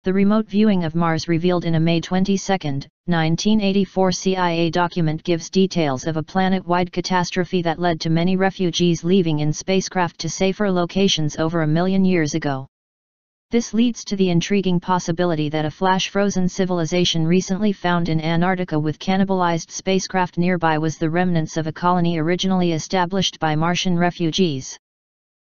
The remote viewing of Mars revealed in a May 22, 1984 CIA document gives details of a planet-wide catastrophe that led to many refugees leaving in spacecraft to safer locations over 1 million years ago. This leads to the intriguing possibility that a flash-frozen civilization recently found in Antarctica with cannibalized spacecraft nearby was the remnants of a colony originally established by Martian refugees.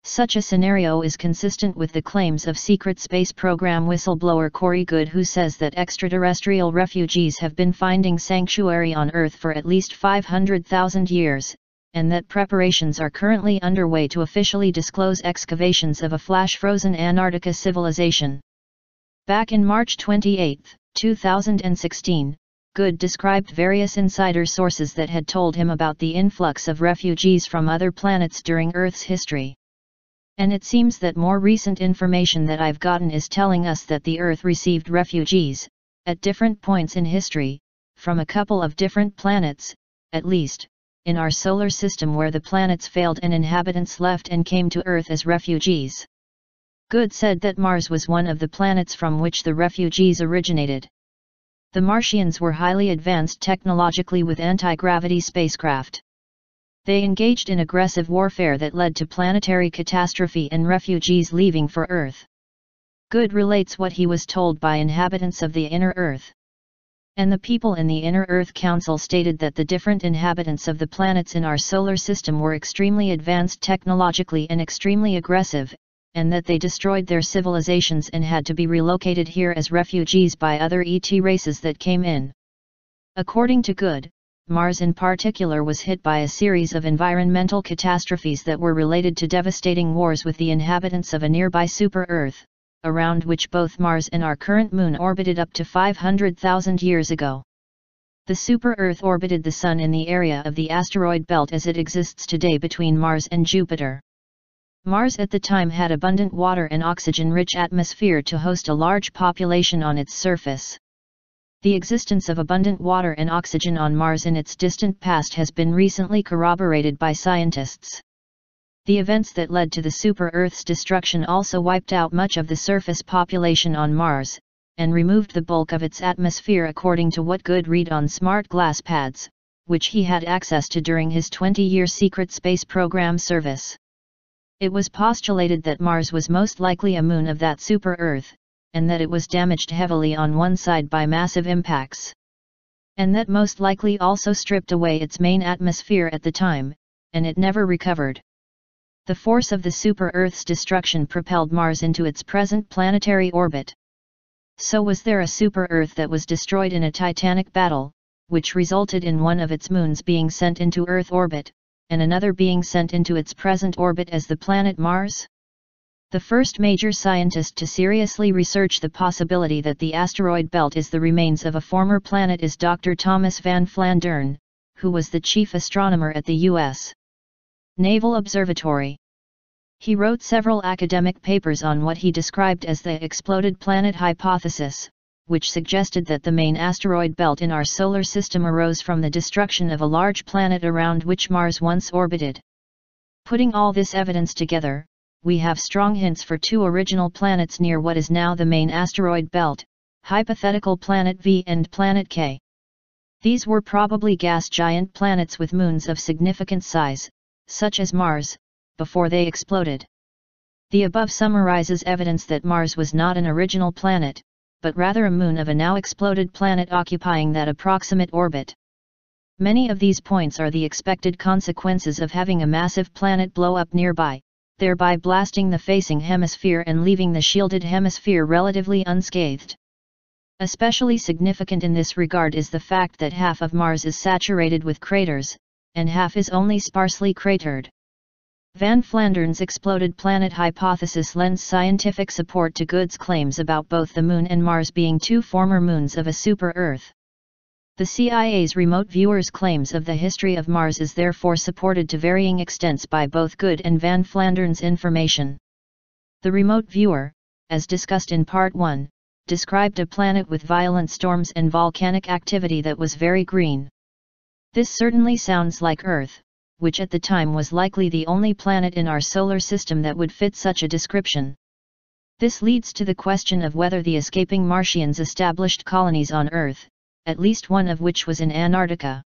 Such a scenario is consistent with the claims of secret space program whistleblower Corey Goode, who says that extraterrestrial refugees have been finding sanctuary on Earth for at least 500,000 years, and that preparations are currently underway to officially disclose excavations of a flash-frozen Antarctica civilization. Back in March 28, 2016, Goode described various insider sources that had told him about the influx of refugees from other planets during Earth's history. And it seems that more recent information that I've gotten is telling us that the Earth received refugees, at different points in history, from a couple of different planets, at least, in our solar system where the planets failed and inhabitants left and came to Earth as refugees. Goode said that Mars was one of the planets from which the refugees originated. The Martians were highly advanced technologically with anti-gravity spacecraft. They engaged in aggressive warfare that led to planetary catastrophe and refugees leaving for Earth. Goode relates what he was told by inhabitants of the inner Earth. And the people in the Inner Earth Council stated that the different inhabitants of the planets in our solar system were extremely advanced technologically and extremely aggressive, and that they destroyed their civilizations and had to be relocated here as refugees by other ET races that came in. According to Goode, Mars in particular was hit by a series of environmental catastrophes that were related to devastating wars with the inhabitants of a nearby super-Earth, around which both Mars and our current Moon orbited up to 500,000 years ago. The super-Earth orbited the Sun in the area of the asteroid belt as it exists today between Mars and Jupiter. Mars at the time had abundant water and oxygen-rich atmosphere to host a large population on its surface. The existence of abundant water and oxygen on Mars in its distant past has been recently corroborated by scientists. The events that led to the super-Earth's destruction also wiped out much of the surface population on Mars, and removed the bulk of its atmosphere according to what Goode read on smart glass pads, which he had access to during his 20-year secret space program service. It was postulated that Mars was most likely a moon of that super-Earth, and that it was damaged heavily on one side by massive impacts. And that most likely also stripped away its main atmosphere at the time, and it never recovered. The force of the super-Earth's destruction propelled Mars into its present planetary orbit. So was there a super-Earth that was destroyed in a titanic battle, which resulted in one of its moons being sent into Earth orbit, and another being sent into its present orbit as the planet Mars? The first major scientist to seriously research the possibility that the asteroid belt is the remains of a former planet is Dr. Thomas Van Flandern, who was the chief astronomer at the U.S. Naval Observatory. He wrote several academic papers on what he described as the exploded planet hypothesis, which suggested that the main asteroid belt in our solar system arose from the destruction of a large planet around which Mars once orbited. Putting all this evidence together, we have strong hints for two original planets near what is now the main asteroid belt, hypothetical Planet V and Planet K. These were probably gas giant planets with moons of significant size, such as Mars, before they exploded. The above summarizes evidence that Mars was not an original planet, but rather a moon of a now exploded planet occupying that approximate orbit. Many of these points are the expected consequences of having a massive planet blow up nearby, thereby blasting the facing hemisphere and leaving the shielded hemisphere relatively unscathed. Especially significant in this regard is the fact that half of Mars is saturated with craters, and half is only sparsely cratered. Van Flandern's exploded planet hypothesis lends scientific support to Goode's claims about both the Moon and Mars being two former moons of a super-Earth. The CIA's remote viewers' claims of the history of Mars is therefore supported to varying extents by both Goode and Van Flandern's information. The remote viewer, as discussed in Part 1, described a planet with violent storms and volcanic activity that was very green. This certainly sounds like Earth, which at the time was likely the only planet in our solar system that would fit such a description. This leads to the question of whether the escaping Martians established colonies on Earth, at least one of which was in Antarctica.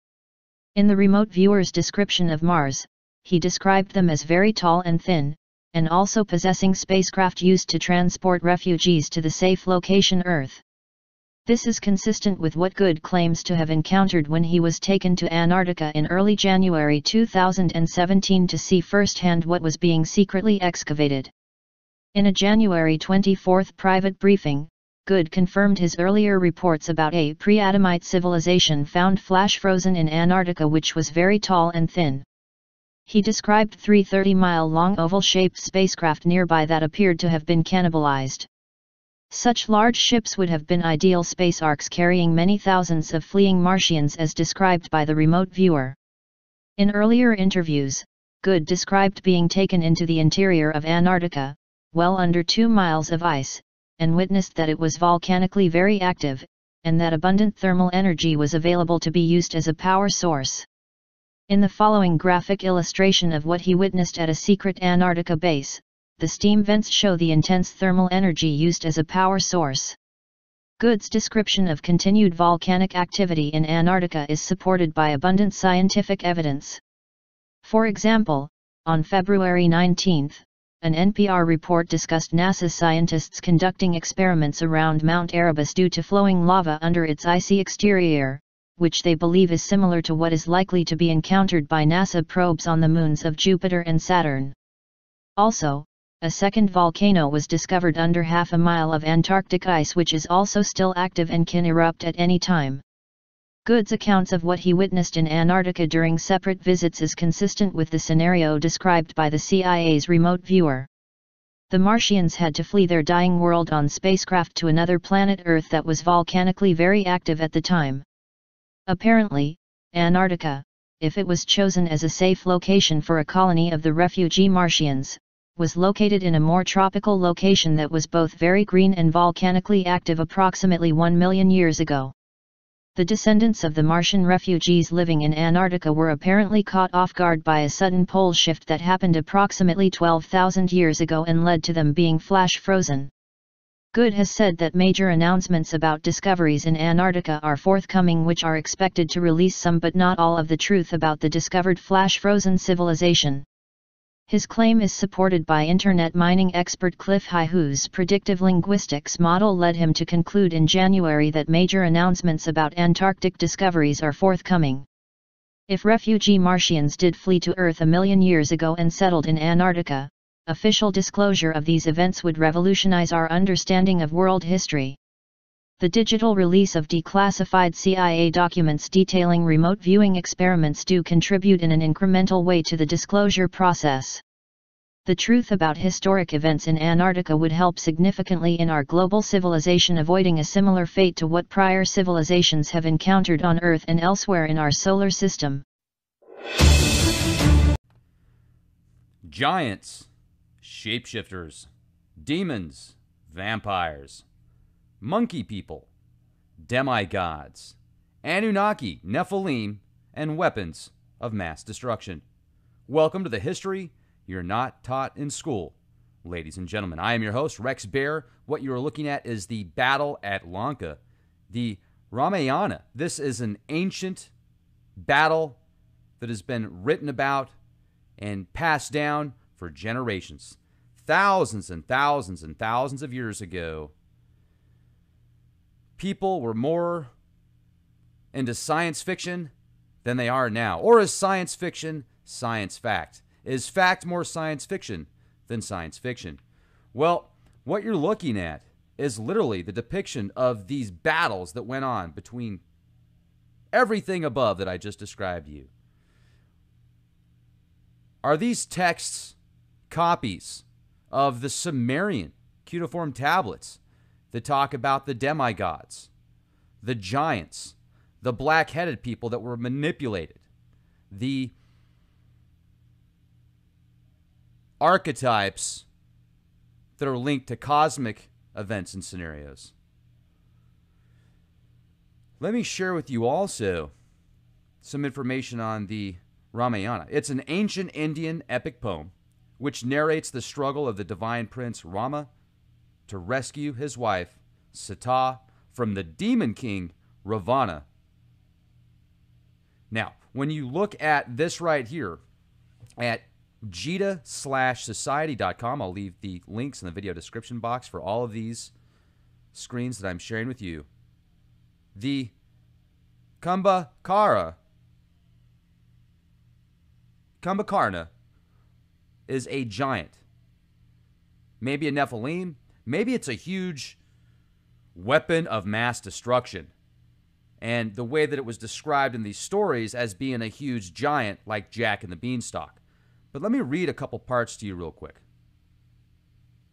In the remote viewer's description of Mars, he described them as very tall and thin, and also possessing spacecraft used to transport refugees to the safe location Earth. This is consistent with what Good claims to have encountered when he was taken to Antarctica in early January 2017 to see firsthand what was being secretly excavated. In a January 24 private briefing, Good confirmed his earlier reports about a pre-Adamite civilization found flash-frozen in Antarctica which was very tall and thin. He described 3 30-mile-long oval-shaped spacecraft nearby that appeared to have been cannibalized. Such large ships would have been ideal space arks carrying many thousands of fleeing Martians as described by the remote viewer. In earlier interviews, Good described being taken into the interior of Antarctica, well under 2 miles of ice, and witnessed that it was volcanically very active, and that abundant thermal energy was available to be used as a power source. In the following graphic illustration of what he witnessed at a secret Antarctica base, the steam vents show the intense thermal energy used as a power source. Good's description of continued volcanic activity in Antarctica is supported by abundant scientific evidence. For example, on February 19, an NPR report discussed NASA scientists conducting experiments around Mount Erebus due to flowing lava under its icy exterior, which they believe is similar to what is likely to be encountered by NASA probes on the moons of Jupiter and Saturn. Also, a second volcano was discovered under half a mile of Antarctic ice which is also still active and can erupt at any time. Good's accounts of what he witnessed in Antarctica during separate visits is consistent with the scenario described by the CIA's remote viewer. The Martians had to flee their dying world on spacecraft to another planet Earth that was volcanically very active at the time. Apparently, Antarctica, if it was chosen as a safe location for a colony of the refugee Martians, was located in a more tropical location that was both very green and volcanically active approximately 1 million years ago. The descendants of the Martian refugees living in Antarctica were apparently caught off guard by a sudden pole shift that happened approximately 12,000 years ago and led to them being flash frozen. Good has said that major announcements about discoveries in Antarctica are forthcoming which are expected to release some but not all of the truth about the discovered flash-frozen civilization. His claim is supported by internet mining expert Cliff High whose predictive linguistics model led him to conclude in January that major announcements about Antarctic discoveries are forthcoming. If refugee Martians did flee to Earth a million years ago and settled in Antarctica, official disclosure of these events would revolutionize our understanding of world history. The digital release of declassified CIA documents detailing remote viewing experiments do contribute in an incremental way to the disclosure process. The truth about historic events in Antarctica would help significantly in our global civilization avoiding a similar fate to what prior civilizations have encountered on Earth and elsewhere in our solar system. Giants, shapeshifters, demons, vampires, monkey people, demigods, Anunnaki, Nephilim, and weapons of mass destruction. Welcome to the history you're not taught in school. Ladies and gentlemen, I am your host, Rex Bear. What you are looking at is the battle at Lanka, the Ramayana. This is an ancient battle that has been written about and passed down for generations. Thousands and thousands and thousands of years ago, people were more into science fiction than they are now. Or is science fiction science fact? Is fact more science fiction than science fiction? Well, what you're looking at is literally the depiction of these battles that went on between everything above that I just described to you. Are these texts copies of the Sumerian cuneiform tablets that talk about the demigods, the giants, the black-headed people that were manipulated, the archetypes that are linked to cosmic events and scenarios? Let me share with you also some information on the Ramayana. It's an ancient Indian epic poem which narrates the struggle of the divine prince Rama to rescue his wife, Sita, from the demon king, Ravana. Now, when you look at this right here at jita/society.com, I'll leave the links in the video description box for all of these screens that I'm sharing with you. The Kumbhakarna is a giant. Maybe a Nephilim. Maybe it's a huge weapon of mass destruction. And the way that it was described in these stories as being a huge giant like Jack and the Beanstalk. But let me read a couple parts to you real quick.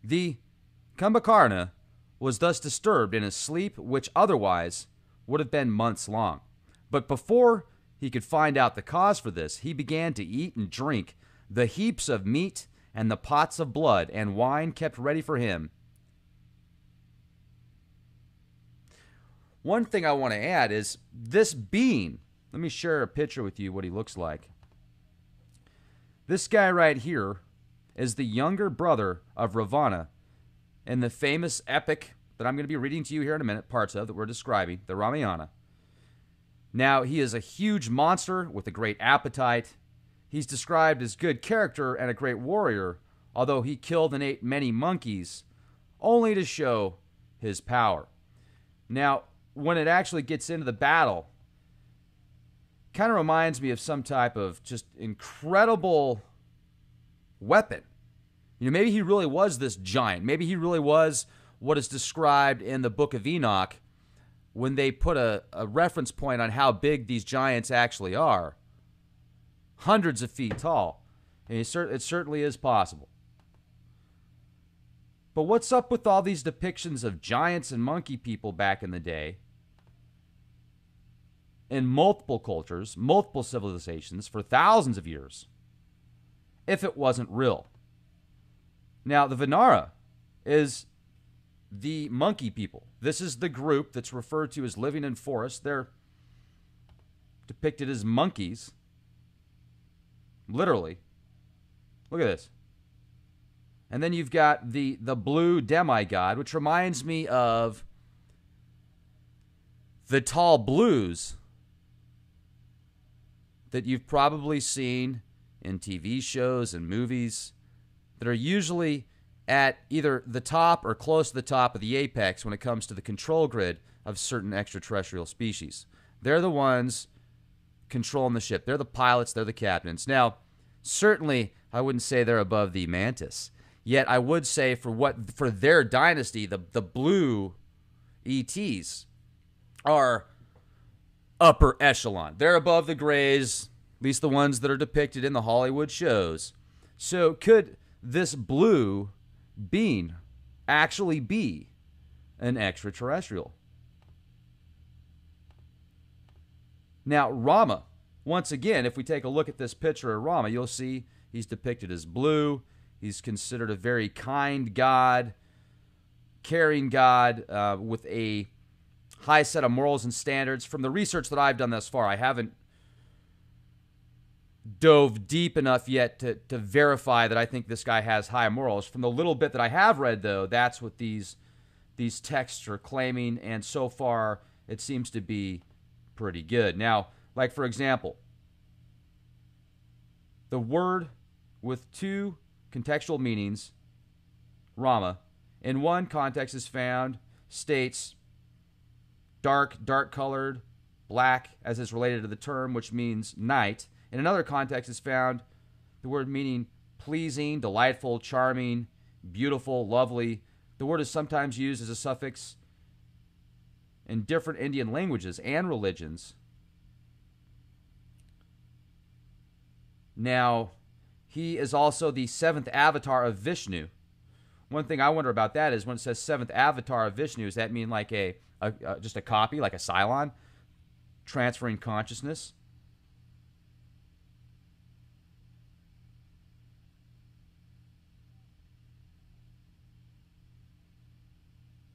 The Kumbhakarna was thus disturbed in his sleep, which otherwise would have been months long. But before he could find out the cause for this, he began to eat and drink the heaps of meat and the pots of blood and wine kept ready for him. One thing I want to add is this being, let me share a picture with you what he looks like. This guy right here is the younger brother of Ravana in the famous epic that I'm going to be reading to you here in a minute, parts of that we're describing, the Ramayana. Now, he is a huge monster with a great appetite. He's described as good character and a great warrior, although he killed and ate many monkeys, only to show his power. Now, when it actually gets into the battle, kind of reminds me of some type of just incredible weapon. You know, maybe he really was this giant. Maybe he really was what is described in the Book of Enoch when they put a reference point on how big these giants actually are. Hundreds of feet tall. And it certainly is possible. But what's up with all these depictions of giants and monkey people back in the day? In multiple cultures, multiple civilizations for thousands of years, if it wasn't real. Now, the Vanara is the monkey people. This is the group that's referred to as living in forests. They're depicted as monkeys. Literally. Look at this. And then you've got the blue demigod, which reminds me of the tall blues that you've probably seen in TV shows and movies that are usually at either the top or close to the top of the apex when it comes to the control grid of certain extraterrestrial species. They're the ones controlling the ship. They're the pilots. They're the captains. Now, certainly, I wouldn't say they're above the mantis. Yet, I would say for their dynasty, the blue ETs are upper echelon. They're above the grays, at least the ones that are depicted in the Hollywood shows. So, could this blue being actually be an extraterrestrial? Now, Rama, once again, if we take a look at this picture of Rama, you'll see he's depicted as blue. He's considered a very kind God, caring God, with a high set of morals and standards. From the research that I've done thus far, I haven't dove deep enough yet to verify that I think this guy has high morals. From the little bit that I have read, though, that's what these texts are claiming, and so far it seems to be pretty good. Now, like for example, the word with two contextual meanings, Rama, in one context is found, states dark colored, black, as is related to the term, which means night. In another context is found the word meaning pleasing, delightful, charming, beautiful, lovely. The word is sometimes used as a suffix in different Indian languages and religions. Now, he is also the seventh avatar of Vishnu. One thing I wonder about that is when it says seventh avatar of Vishnu, does that mean like just a copy, like a Cylon, transferring consciousness?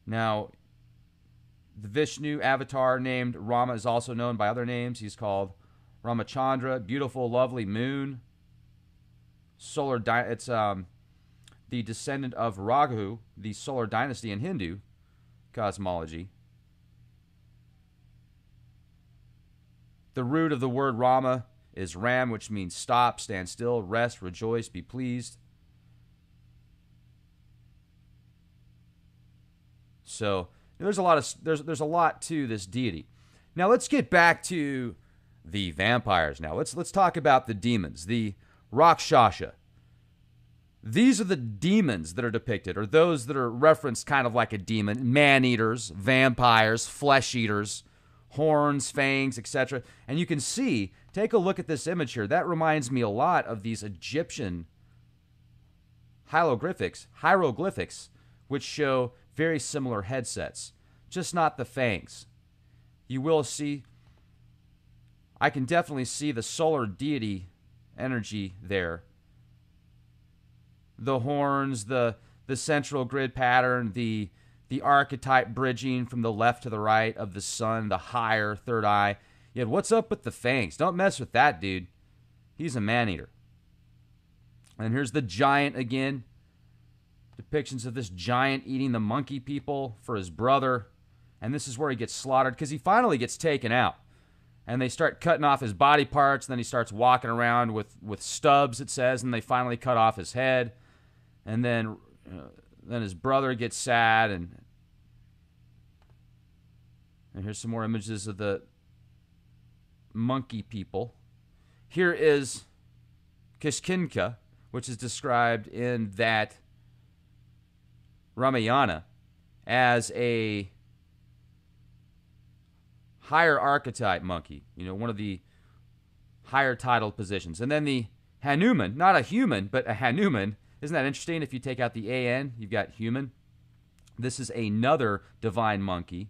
Now, the Vishnu avatar named Rama is also known by other names. He's called Ramachandra, beautiful, lovely moon. It's the descendant of Rahu, the solar dynasty in Hindu cosmology. The root of the word Rama is Ram, which means stop, stand still, rest, rejoice, be pleased. So there's a lot to this deity. Now let's get back to the vampires. Now let's talk about the demons, the Rakshasa. These are the demons that are depicted, or those that are referenced kind of like a demon: man-eaters, vampires, flesh-eaters, horns, fangs, etc. And you can see, take a look at this image here. That reminds me a lot of these Egyptian hieroglyphics, which show very similar headsets, just not the fangs. You will see, I can definitely see the solar deity energy there. The horns, the central grid pattern, the archetype bridging from the left to the right of the sun, the higher third eye. Yet what's up with the fangs? Don't mess with that dude. He's a man-eater. And here's the giant again. Depictions of this giant eating the monkey people for his brother. And this is where he gets slaughtered because he finally gets taken out. And they start cutting off his body parts. And then he starts walking around with stubs, it says. And they finally cut off his head. And then his brother gets sad. And here's some more images of the monkey people. Here is Kishkinka, which is described in that Ramayana as a higher archetype monkey, one of the higher titled positions. And then the Hanuman, not a human, but a Hanuman. Isn't that interesting? If you take out the AN, you've got human. This is another divine monkey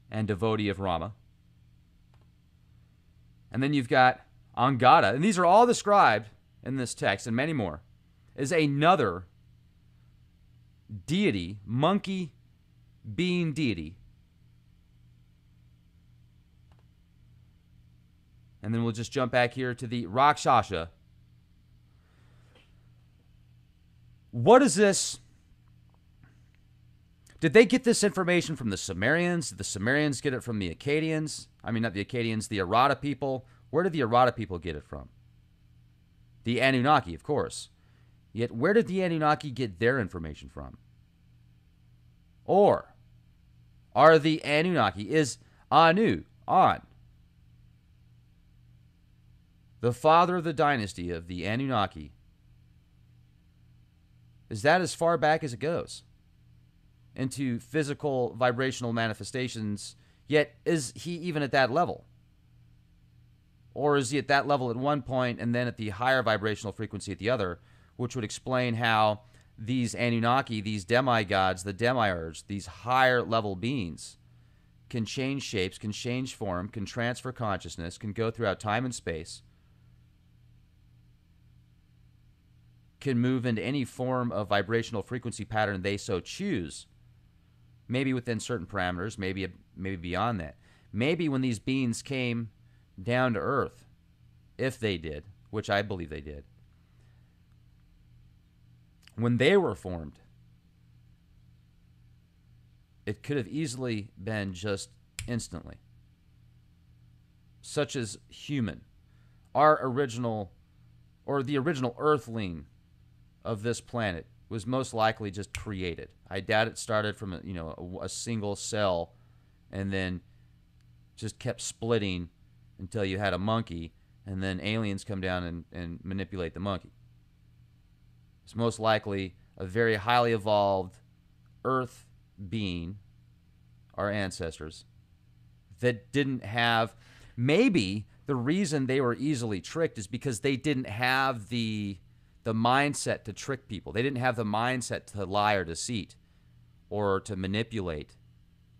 and devotee of Rama. And then you've got Angada, and these are all described in this text and many more, is another deity, monkey being deity. And then we'll just jump back here to the Rakshasa. What is this? Did they get this information from the Sumerians? Did the Sumerians get it from the Akkadians? I mean, not the Akkadians, the Arata people. Where did the Arata people get it from? The Anunnaki, of course. Yet, where did the Anunnaki get their information from? Or are the Anunnaki, is Anu, An, the father of the dynasty of the Anunnaki, is that as far back as it goes into physical vibrational manifestations? Yet, is he even at that level? Or is he at that level at one point and then at the higher vibrational frequency at the other, which would explain how these Anunnaki, these demigods, the demiurge, these higher level beings can change shapes, can change form, can transfer consciousness, can go throughout time and space, can move into any form of vibrational frequency pattern they so choose, maybe within certain parameters, maybe beyond that. Maybe when these beings came down to earth, if they did, which I believe they did, when they were formed, it could have easily been just instantly, such as human. Our original, or the original earthling of this planet, was most likely just created. I doubt it started from a single cell and then just kept splitting until you had a monkey, and then aliens come down and manipulate the monkey. It's most likely a very highly evolved earth being, our ancestors, that didn't have, maybe the reason they were easily tricked is because they didn't have the mindset to trick people. They didn't have the mindset to lie or deceit or to manipulate.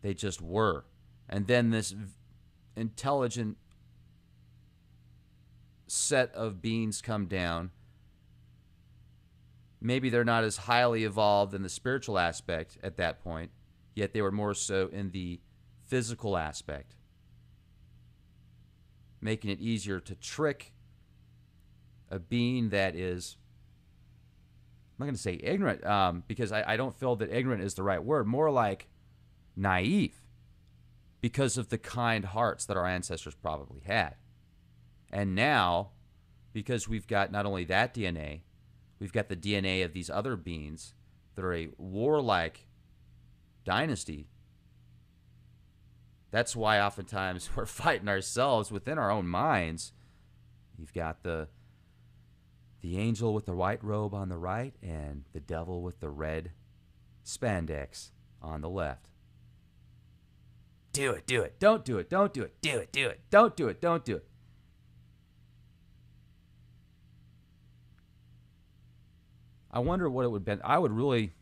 They just were. And then this intelligent set of beings come down. Maybe they're not as highly evolved in the spiritual aspect at that point, yet they were more so in the physical aspect, making it easier to trick a being that is not going to say ignorant, because I don't feel that ignorant is the right word, more like naive, because of the kind hearts that our ancestors probably had. And now, because we've got not only that DNA, we've got the DNA of these other beings that are a warlike dynasty. That's why oftentimes we're fighting ourselves within our own minds. You've got the angel with the white robe on the right and the devil with the red spandex on the left. Do it, do it, don't do it, don't do it, do it, do it, don't do it, don't do it. I wonder what it would be. I would really,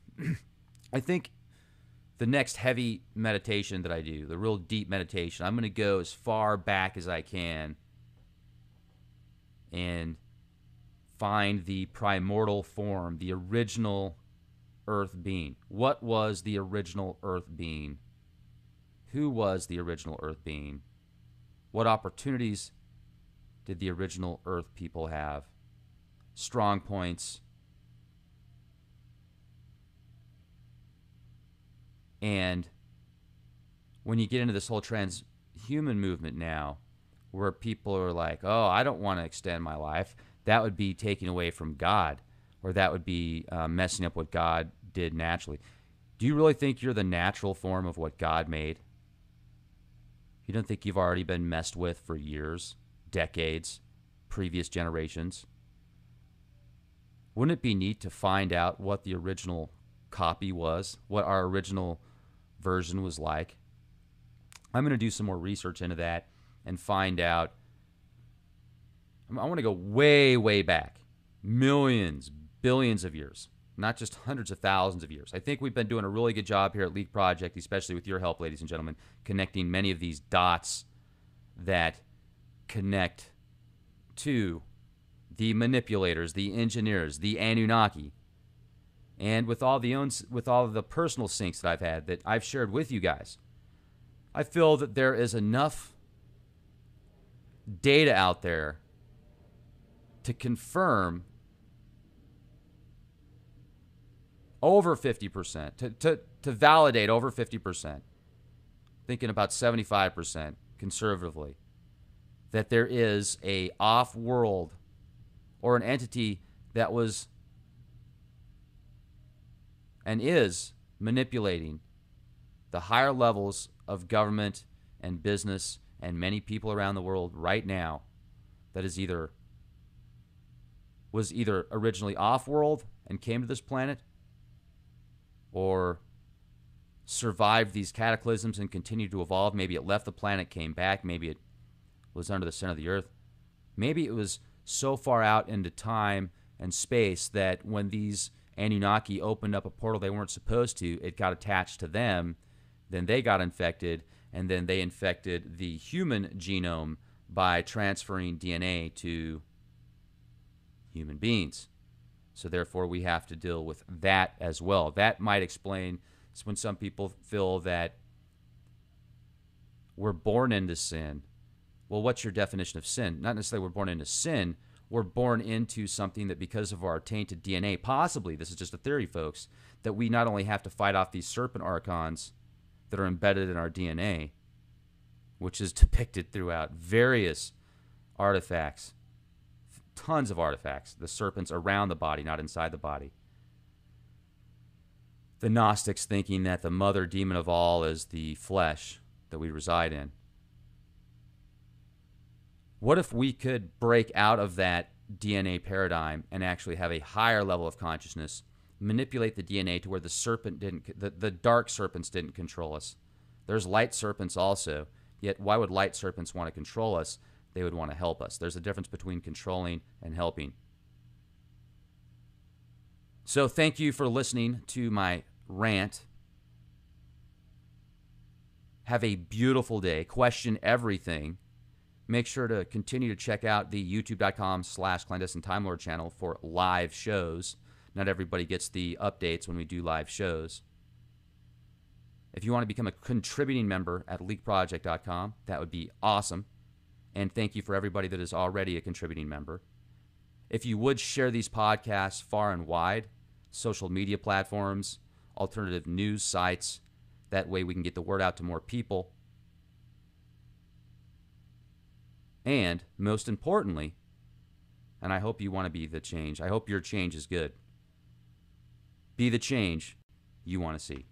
I think the next heavy meditation that I do, the real deep meditation, I'm going to go as far back as I can and find the primordial form, the original earth being. What was the original earth being? Who was the original earth being? What opportunities did the original earth people have? Strong points. And when you get into this whole transhuman movement now, where people are like, oh, I don't want to extend my life, that would be taking away from God, or that would be messing up what God did naturally. Do you really think you're the natural form of what God made? You don't think you've already been messed with for years, decades, previous generations? Wouldn't it be neat to find out what the original copy was, what our original version was like? I'm going to do some more research into that and find out. I want to go way, way back. Millions, billions of years, not just hundreds of thousands of years. I think we've been doing a really good job here at Leak Project, especially with your help, ladies and gentlemen, connecting many of these dots that connect to the manipulators, the engineers, the Anunnaki. And with all of the personal syncs that I've had that I've shared with you guys, I feel that there is enough data out there to confirm over 50%, to validate over 50%, thinking about 75% conservatively, that there is a off-world or an entity that was and is manipulating the higher levels of government and business and many people around the world right now, that is was either originally off-world and came to this planet, or survived these cataclysms and continued to evolve. Maybe it left the planet, came back. Maybe it was under the center of the earth. Maybe it was so far out into time and space that when these Anunnaki opened up a portal they weren't supposed to, it got attached to them, then they got infected, and then they infected the human genome by transferring DNA to human beings. So therefore, we have to deal with that as well. That might explain when some people feel that we're born into sin. Well, what's your definition of sin? Not necessarily we're born into sin. We're born into something that because of our tainted DNA, possibly, this is just a theory, folks, that we not only have to fight off these serpent archons that are embedded in our DNA, which is depicted throughout various artifacts, tons of artifacts, the serpents around the body, not inside the body. The Gnostics thinking that the mother demon of all is the flesh that we reside in. What if we could break out of that DNA paradigm and actually have a higher level of consciousness, manipulate the DNA to where the dark serpents didn't control us? There's light serpents also, yet why would light serpents want to control us? They would want to help us. There's a difference between controlling and helping. So thank you for listening to my rant. Have a beautiful day. Question everything. Make sure to continue to check out the youtube.com/clandestine Time Lord channel for live shows. Not everybody gets the updates when we do live shows. If you want to become a contributing member at leakproject.com, that would be awesome. And thank you for everybody that is already a contributing member. If you would share these podcasts far and wide, social media platforms, alternative news sites. That way we can get the word out to more people. And most importantly, and I hope you want to be the change, I hope your change is good. Be the change you want to see.